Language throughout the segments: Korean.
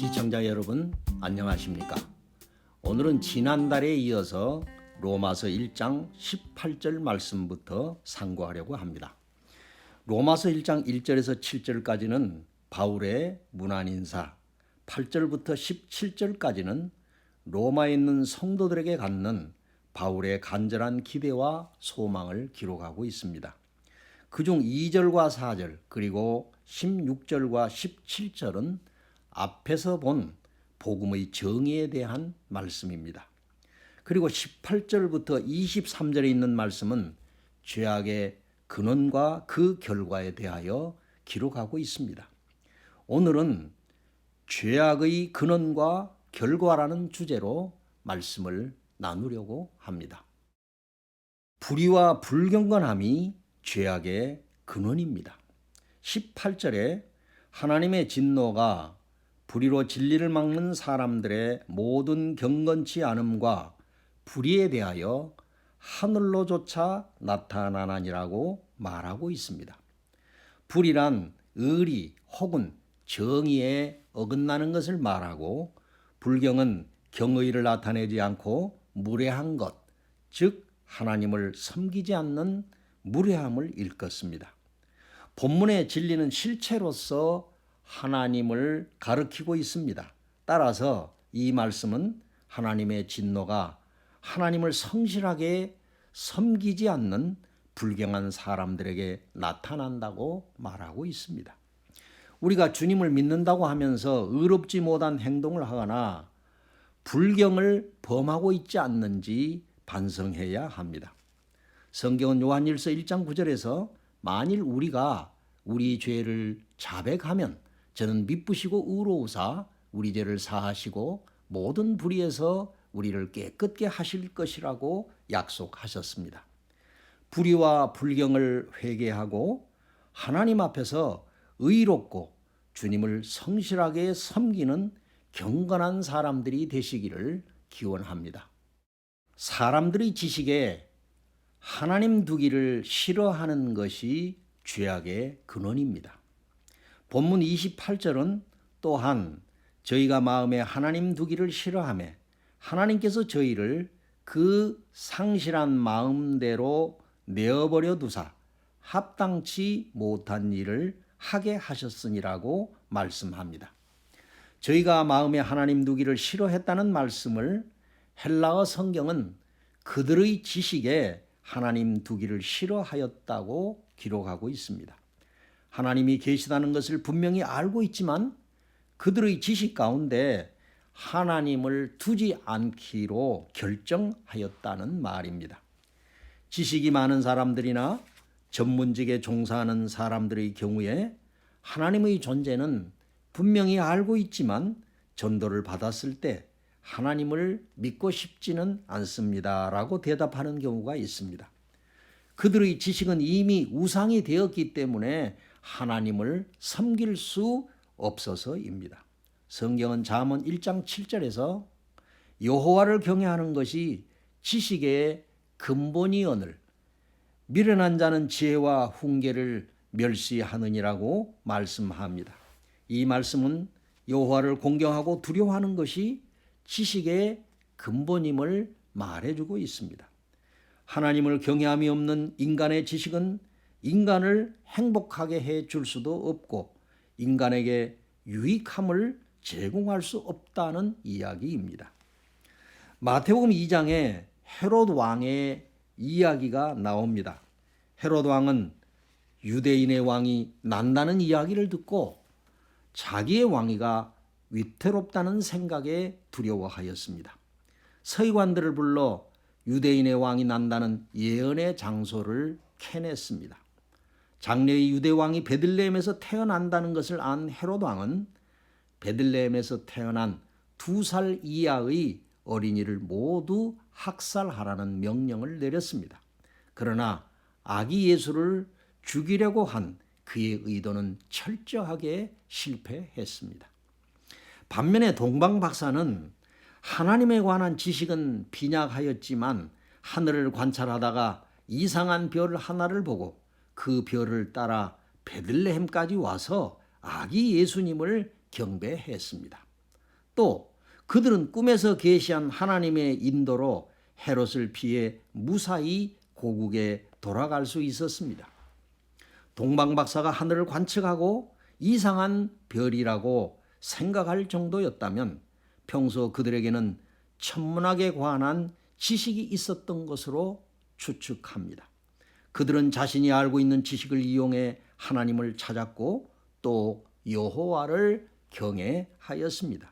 시청자 여러분 안녕하십니까? 오늘은 지난달에 이어서 로마서 1장 18절 말씀부터 상고하려고 합니다. 로마서 1장 1절에서 7절까지는 바울의 문안인사, 8절부터 17절까지는 로마에 있는 성도들에게 갖는 바울의 간절한 기대와 소망을 기록하고 있습니다. 그중 2절과 4절 그리고 16절과 17절은 앞에서 본 복음의 정의에 대한 말씀입니다. 그리고 18절부터 23절에 있는 말씀은 죄악의 근원과 그 결과에 대하여 기록하고 있습니다. 오늘은 죄악의 근원과 결과라는 주제로 말씀을 나누려고 합니다. 불의와 불경건함이 죄악의 근원입니다. 18절에 하나님의 진노가 불의로 진리를 막는 사람들의 모든 경건치 않음과 불의에 대하여 하늘로조차 나타나나니라고 말하고 있습니다. 불의란 의리 혹은 정의에 어긋나는 것을 말하고 불경은 경의를 나타내지 않고 무례한 것, 즉 하나님을 섬기지 않는 무례함을 일컫습니다. 본문의 진리는 실체로서 하나님을 가리키고 있습니다. 따라서 이 말씀은 하나님의 진노가 하나님을 성실하게 섬기지 않는 불경한 사람들에게 나타난다고 말하고 있습니다. 우리가 주님을 믿는다고 하면서 의롭지 못한 행동을 하거나 불경을 범하고 있지 않는지 반성해야 합니다. 성경은 요한일서 1장 9절에서 만일 우리가 우리 죄를 자백하면 저는 미쁘시고 의로우사 우리 죄를 사하시고 모든 불의에서 우리를 깨끗게 하실 것이라고 약속하셨습니다. 불의와 불경을 회개하고 하나님 앞에서 의롭고 주님을 성실하게 섬기는 경건한 사람들이 되시기를 기원합니다. 사람들의 지식에 하나님 두기를 싫어하는 것이 죄악의 근원입니다. 본문 28절은 또한 저희가 마음에 하나님 두기를 싫어하며 하나님께서 저희를 그 상실한 마음대로 내어버려 두사 합당치 못한 일을 하게 하셨으니라고 말씀합니다. 저희가 마음에 하나님 두기를 싫어했다는 말씀을 헬라어 성경은 그들의 지식에 하나님 두기를 싫어하였다고 기록하고 있습니다. 하나님이 계시다는 것을 분명히 알고 있지만 그들의 지식 가운데 하나님을 두지 않기로 결정하였다는 말입니다. 지식이 많은 사람들이나 전문직에 종사하는 사람들의 경우에 하나님의 존재는 분명히 알고 있지만 전도를 받았을 때 하나님을 믿고 싶지는 않습니다라고 대답하는 경우가 있습니다. 그들의 지식은 이미 우상이 되었기 때문에 하나님을 섬길 수 없어서입니다. 성경은 잠언 1장 7절에서 여호와를 경외하는 것이 지식의 근본이오늘 미련한 자는 지혜와 훈계를 멸시하느니라고 말씀합니다. 이 말씀은 여호와를 공경하고 두려워하는 것이 지식의 근본임을 말해주고 있습니다. 하나님을 경외함이 없는 인간의 지식은 인간을 행복하게 해줄 수도 없고 인간에게 유익함을 제공할 수 없다는 이야기입니다. 마태복음 2장에 헤롯 왕의 이야기가 나옵니다. 헤롯 왕은 유대인의 왕이 난다는 이야기를 듣고 자기의 왕위가 위태롭다는 생각에 두려워하였습니다. 서기관들을 불러 유대인의 왕이 난다는 예언의 장소를 캐냈습니다. 장래의 유대 왕이 베들레헴에서 태어난다는 것을 안 헤롯 왕은 베들레헴에서 태어난 2살 이하의 어린이를 모두 학살하라는 명령을 내렸습니다. 그러나 아기 예수를 죽이려고 한 그의 의도는 철저하게 실패했습니다. 반면에 동방 박사는 하나님에 관한 지식은 빈약하였지만 하늘을 관찰하다가 이상한 별 하나를 보고 그 별을 따라 베들레헴까지 와서 아기 예수님을 경배했습니다. 또 그들은 꿈에서 계시한 하나님의 인도로 헤롯을 피해 무사히 고국에 돌아갈 수 있었습니다. 동방박사가 하늘을 관측하고 이상한 별이라고 생각할 정도였다면 평소 그들에게는 천문학에 관한 지식이 있었던 것으로 추측합니다. 그들은 자신이 알고 있는 지식을 이용해 하나님을 찾았고 또 여호와를 경외하였습니다.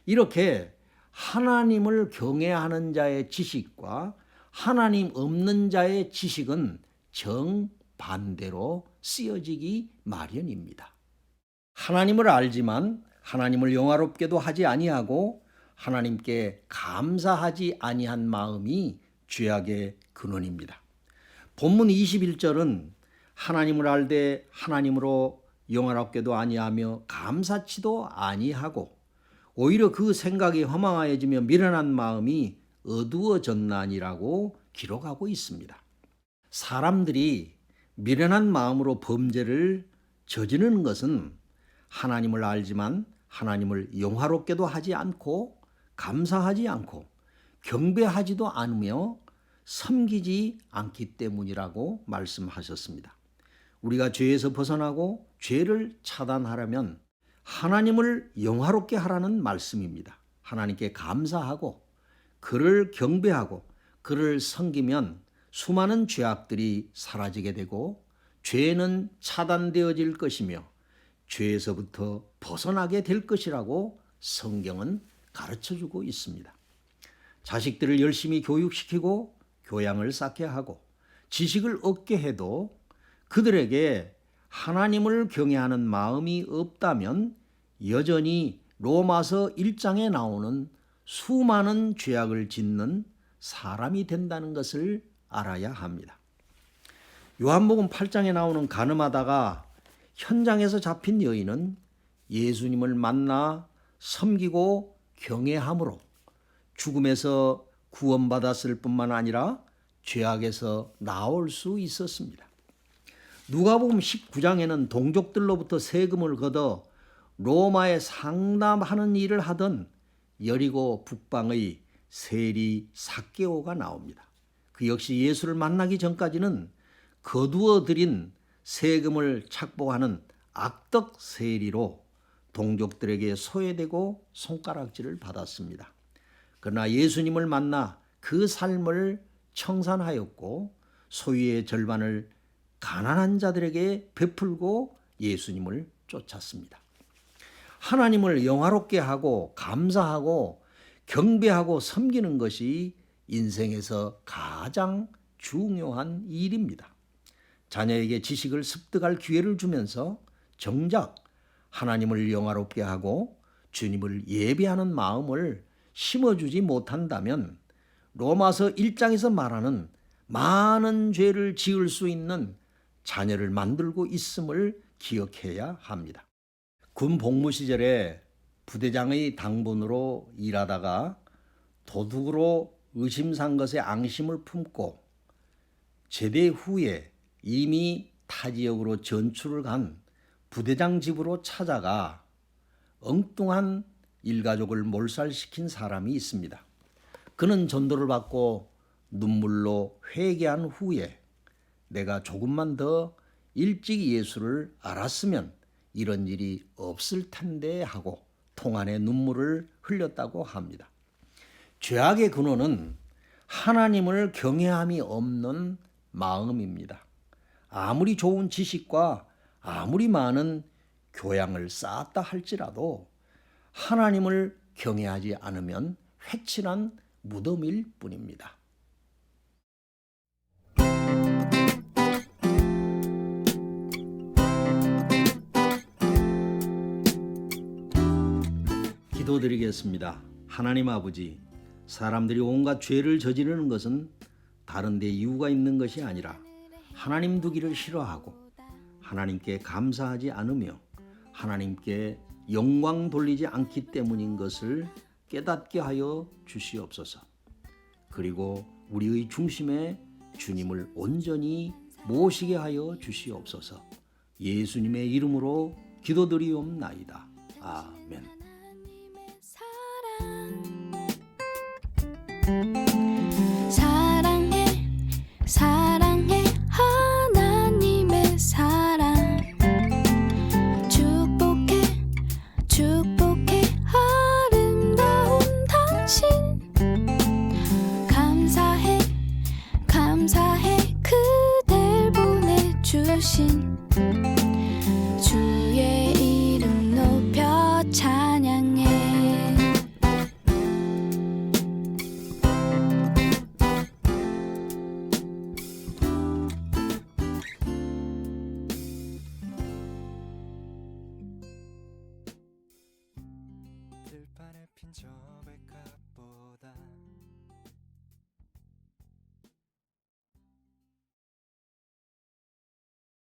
이렇게 하나님을 경외하는 자의 지식과 하나님 없는 자의 지식은 정반대로 쓰여지기 마련입니다. 하나님을 알지만 하나님을 영화롭게도 하지 아니하고 하나님께 감사하지 아니한 마음이 죄악의 근원입니다. 본문 21절은 하나님을 알되 하나님으로 영화롭게도 아니하며 감사치도 아니하고 오히려 그 생각이 허망하여지며 미련한 마음이 어두워졌나니라고 기록하고 있습니다. 사람들이 미련한 마음으로 범죄를 저지르는 것은 하나님을 알지만 하나님을 영화롭게도 하지 않고 감사하지 않고 경배하지도 않으며 섬기지 않기 때문이라고 말씀하셨습니다. 우리가 죄에서 벗어나고 죄를 차단하려면 하나님을 영화롭게 하라는 말씀입니다. 하나님께 감사하고 그를 경배하고 그를 섬기면 수많은 죄악들이 사라지게 되고 죄는 차단되어질 것이며 죄에서부터 벗어나게 될 것이라고 성경은 가르쳐주고 있습니다. 자식들을 열심히 교육시키고 교양을 쌓게 하고 지식을 얻게 해도 그들에게 하나님을 경외하는 마음이 없다면 여전히 로마서 1장에 나오는 수많은 죄악을 짓는 사람이 된다는 것을 알아야 합니다. 요한복음 8장에 나오는 가늠하다가 현장에서 잡힌 여인은 예수님을 만나 섬기고 경외함으로 죽음에서 구원받았을 뿐만 아니라 죄악에서 나올 수 있었습니다. 누가복음 19장에는 동족들로부터 세금을 걷어 로마에 상담하는 일을 하던 여리고 북방의 세리 삭개오가 나옵니다. 그 역시 예수를 만나기 전까지는 거두어 들인 세금을 착복하는 악덕 세리로 동족들에게 소외되고 손가락질을 받았습니다. 그러나 예수님을 만나 그 삶을 청산하였고 소유의 절반을 가난한 자들에게 베풀고 예수님을 쫓았습니다. 하나님을 영화롭게 하고 감사하고 경배하고 섬기는 것이 인생에서 가장 중요한 일입니다. 자녀에게 지식을 습득할 기회를 주면서 정작 하나님을 영화롭게 하고 주님을 예배하는 마음을 심어주지 못한다면 로마서 1장에서 말하는 많은 죄를 지을 수 있는 자녀를 만들고 있음을 기억해야 합니다. 군 복무 시절에 부대장의 당번으로 일하다가 도둑으로 의심산 것에 앙심을 품고 제대 후에 이미 타 지역으로 전출을 간 부대장 집으로 찾아가 엉뚱한 일가족을 몰살시킨 사람이 있습니다. 그는 전도를 받고 눈물로 회개한 후에 내가 조금만 더 일찍 예수를 알았으면 이런 일이 없을 텐데 하고 통안에 눈물을 흘렸다고 합니다. 죄악의 근원은 하나님을 경외함이 없는 마음입니다. 아무리 좋은 지식과 아무리 많은 교양을 쌓았다 할지라도 하나님을 경외하지 않으면 획칠한 무덤일 뿐입니다. 기도드리겠습니다. 하나님 아버지, 사람들이 온갖 죄를 저지르는 것은 다른 데 이유가 있는 것이 아니라 하나님 두기를 싫어하고 하나님께 감사하지 않으며 하나님께 영광 돌리지 않기 때문인 것을 깨닫게 하여 주시옵소서. 그리고 우리의 중심에 주님을 온전히 모시게 하여 주시옵소서. 예수님의 이름으로 기도드리옵나이다. 아멘. 사랑해 사랑해 하나님의 사랑 축복해 축복해 아름다운 당신 감사해 감사해 그댈 보내주신 주의 이름 높여 찬양해 들판에 핀 저